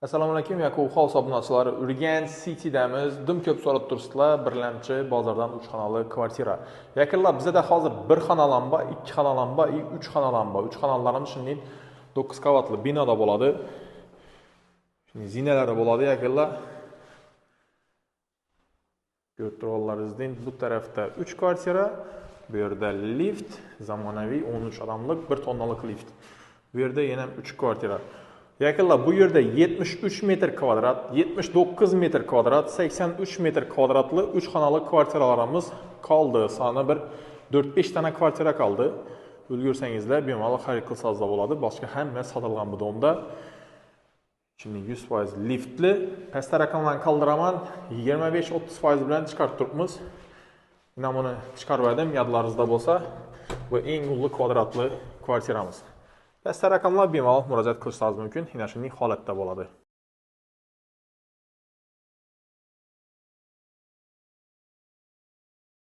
Assalomu alaykum, Yakov House obunachilari. Urganch City'damiz. Dim ko'p so'rab turibsizlar. Birlamchi bozordan 3 xonali kvartira. Yaqinlar bizda hozir 1 xonalam bor, 2 xonalam bor, 3 xonalam bor. 3 xonalarimiz shunday 9 qavatli binoda bo'ladi. Shunday zinalari bo'ladi yaqinlar. Ko'rib turganlaringizdan bu tarafda 3 kvartira, bu yerda lift, zamonaviy 13 odamlik 1 tonnalik lift. Bu yerda yana 3 kvartira. Yaqinlar bu yerda 73 metr kvadrat, 79 metr kvadrat, 83 metr kvadratli 3 xonali kvartiralarimiz qoldi. Soni bir 4-5 dana kvartira qoldi. Ulgursangizlar bemalol xarid qilsangiz bo'ladi. Boshqa hamma sotilgan bu domda. Şimdi 100% liftli, pastda raqamlarni qoldiraman, 25-30% bilan chiqarib turibmiz. Mana buni chiqarib berdim, yodlaringizda bo'lsa, bu eng ulug' kvadratli kvartiramiz. Pastda raqamlar bemalol murojaat qilishingiz mumkin, mana shunday holatda bo'ladi.